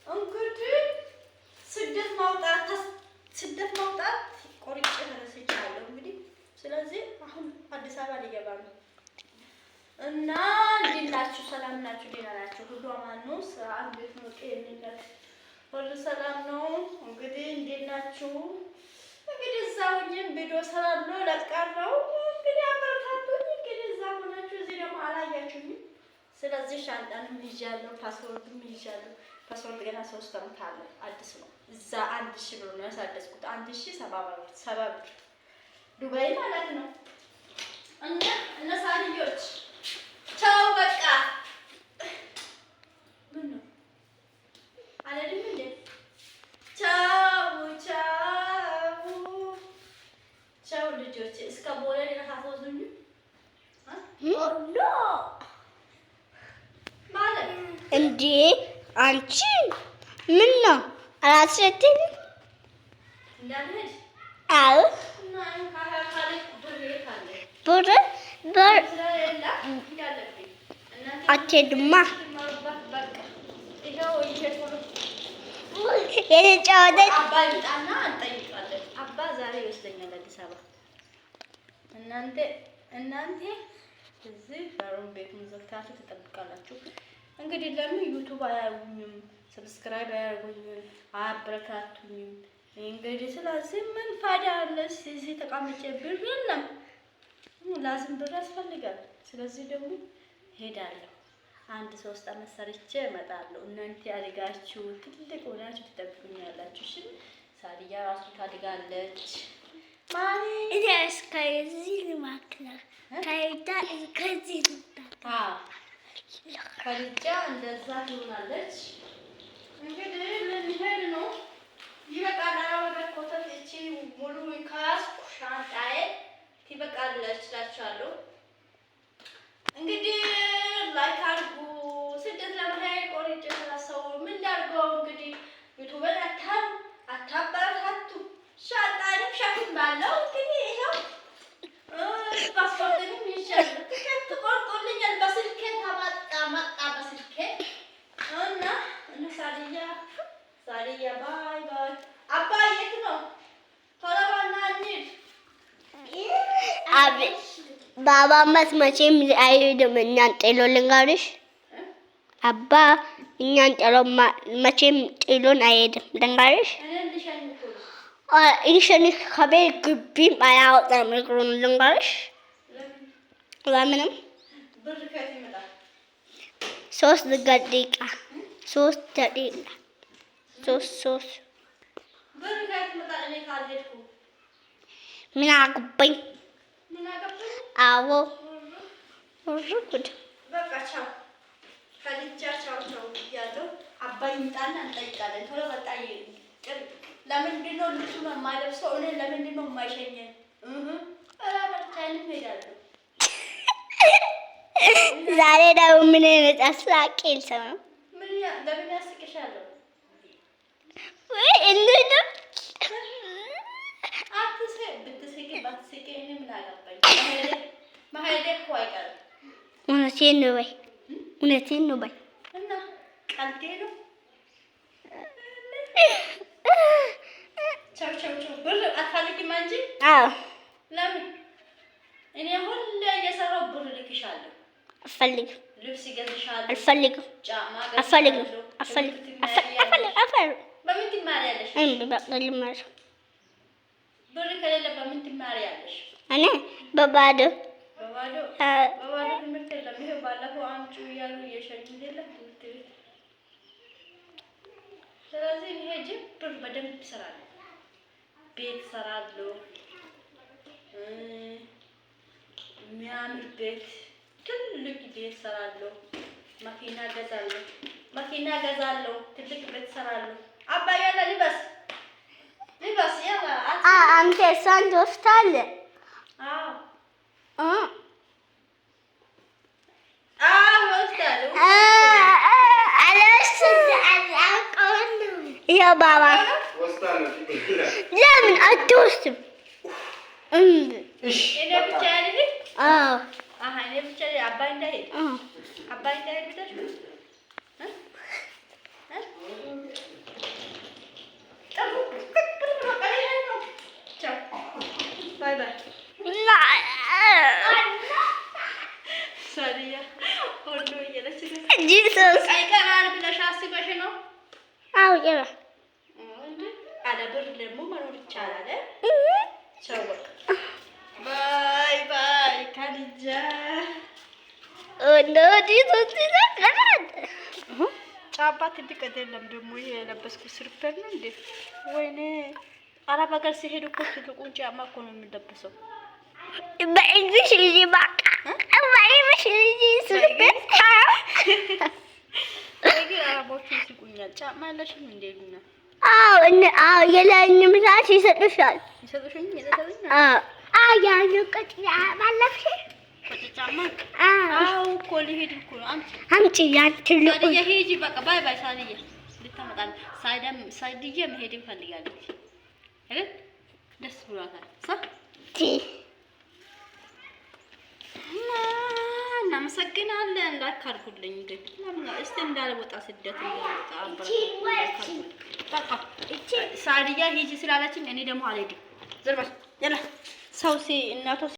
እንግዲህ ስደት ማውጣት ቆርጬ ተነስቻለሁ። እንግዲህ ስለዚህ አሁን አዲስ አበባ ሊገባ ነው እና እንዴት ናችሁ? ሰላም ናችሁ? ደህና ናችሁ? ሁሉ አማን ነው? ስራ እንዴት ነው? ጤንነት ሁሉ ሰላም ነው? እንግዲህ እንዴት ናችሁ? እንግዲህ እዛ ሆኜም ቪዲዮ ሰራለሁ ለቀረው እንግዲህ አበረታቱኝ። እንግዲህ እዛ ሆናችሁ እዚህ ደግሞ አላያችሁኝም። ስለዚህ ሻንጣንም ይዣለሁ፣ ፓስፖርትም ይዣለሁ። ፓስፖርት ገና 3 ዓመት አለ፣ አዲስ ነው። እዛ 1000 ብር ነው ያሳደስኩት። 1070 ብር ዱባይ ማለት ነው። እና እነሳ ልጆች ቻው በቃ ምን ነው አለድም እንዴ? ቻው ልጆች እስከ ቦሌ ለታፎዙኝ ኖ ማለት እንዴ አንቺ ምን ነው አላስረትም እንዳልሄድ አው እና ካለ ብር አትሄድማ የተጫወተች አባ ይምጣና እንጠይቃለን። አባ ዛሬ ይወስደኛል አዲስ አበባ። እናንተ እዚህ ባሮን ቤቱን ዘግታችሁ ትጠብቃላችሁ። እንግዲህ ለምን ዩቲዩብ አያዩኝም? ሰብስክራይብ አያዩኝም? አያበረታቱኝም? እንግዲህ ስለዚህ ምን ፋይዳ አለ? እዚህ ተቀምጬ ብር የለም። ላዝም ብር ያስፈልጋል። ስለዚህ ደግሞ ሄዳለሁ። 3 ዓመት ሰርቼ እመጣለሁ። እናንተ አድጋችሁ ትልቅ ሆናችሁ ትጠብቁኛላችሁ። እሺ ሳዲያ ራሱ ታድጋለች። ማሚ እስከዚህ ልማክነህ ከይዳ እስከዚህ ከልጃ እንደዛ ትሆናለች። እንግዲህ ልንሄድ ነው። ይበቃል። ወደ ኮተት እቺ ሙሉ ካስኩ ሻንጣዬ ትበቃለች እላችኋለሁ። እንግዲህ ላይክ አድርጉ። ስደት ለመሄድ ቆርጬ ተነሳሁ። ምን ላድርገው እንግዲህ ዩቲዩብን አታበረታቱ። ሻንጣዬንም ሸክም ባለው እንግዲህ ይኸው ፓስፖርትንም ይዣለሁ። ትኬት ቆርጦልኛል በስልኬ መጣ በስልኬ እና ሳዲያ ባይ ባይ። አባ የት ነው? ቶሎ በልና እንሂድ። ባባ መቼም አይሄድም። እኛን ጥሎ ልንገርሽ፣ አባ እኛን ጥሎ መቼም ጥሎን አይሄድም። ልንገርሽ ይሸንሽ ከቤት ግቢም አያወጣም እግሩን። ልንገርሽ ለምንም 3 ደቂቃ ምን አገባኝ? አዎ ጉድ በቃ ቻው። ከልጃ ቻው ብያለሁ። አባይ ይምጣና እንጠይቃለን። ቶሎ በቃ ለምንድን ነው ልብሱን የማይለብሰው? እኔ ለምንድን ነው የማይሸኘኝ? በርታይንም ሄዳለሁ። ዛሬ ደግሞ ምን አይነት አስላቂ ሰው ነው? ለምን ያስቅሻለሁ? ወይ እንዴት ብትስቂ ባትስቂ እኔ ምን አገባኝ? መሄዴ እኮ አይቀርም። እውነቴን ነው በይ እና ቀልዴ ነው። ቻው ብር አትፈልጊም አንቺ? አዎ ለምን? እኔ ሁሌ እየሰራሁ ብር ልክሻለሁ። አልፈልግም። ልብስ እገዝሻለሁ። አልፈልግም። ጫማ አልፈልግም። በምን ትማሪያለሽ? በልማር ብር ከሌለ በምን ትማሪያለሽ? እኔ በባዶ ትምህርት የለም። ይሄ ባለፈው አምጪ እያሉ እየሸኙኝ የለ ትምህርት ቤት። ስለዚህ እኔ ሂጅ ብር በደንብ እሰራለሁ። ቤት እሰራለሁ። የሚያምር ቤት ትልቅ ቤት እሰራለሁ። መኪና እገዛለሁ። ትልቅ ቤት እሰራለሁ። አባዬ ያለ ልበስ ያለ አንተ እሷን ትወስዳለህ? ወስዳለሁ። ይኸው ባባ ለምን አትወስድም? እኔ ብቻ አይደል? አዎ እኔ ብቻ አባይ እንዳይሄድ ብለሽ አዎ ጀራ አለ ብር ደግሞ መኖር ይቻላል። ቻው በቃ ባይ ባይ ካዲጃ ወንዶዲ ሶስቲዛ ለማን ጫባት እንዲቀደ የለም ደግሞ ይሄ የለበስኩት ስሪፐር ነው እንዴ? ወይኔ አረብ ሀገር ሲሄዱ እኮ ትልቁን ጫማ እኮ ነው የሚለበሰው። በእንግሊዝ ልጅ በቃ በእንግሊዝ ልጅ ስሪፐር ግን አረቦቹ ይስቁኛል። ጫማ ያለሽም እንዴ ሉና? አዎ የላይኛው ምሳሌ ይሰጡሻል። ያን ቀጥያ ባለፍሽ ጫማ አዎ እኮ ልሄድ እኮ ነው። አምጪ ያን ትልቁ ሳዲያ ሂጂ በቃ ባይ ባይ። ሳዲያ ልታመጣል። ሳዲያ መሄድ እንፈልጋለች አይደል? ደስ ብሏታል። እናመሰግናለን። ላካርጉልኝ ግን እስቲ እንዳልወጣ ስደት እንዳልወጣ በቃ ሳዲያ ሂጂ ስላለችኝ እኔ ደግሞ አልሄድም። ዘርባሽ ያላ ሰው እናቷ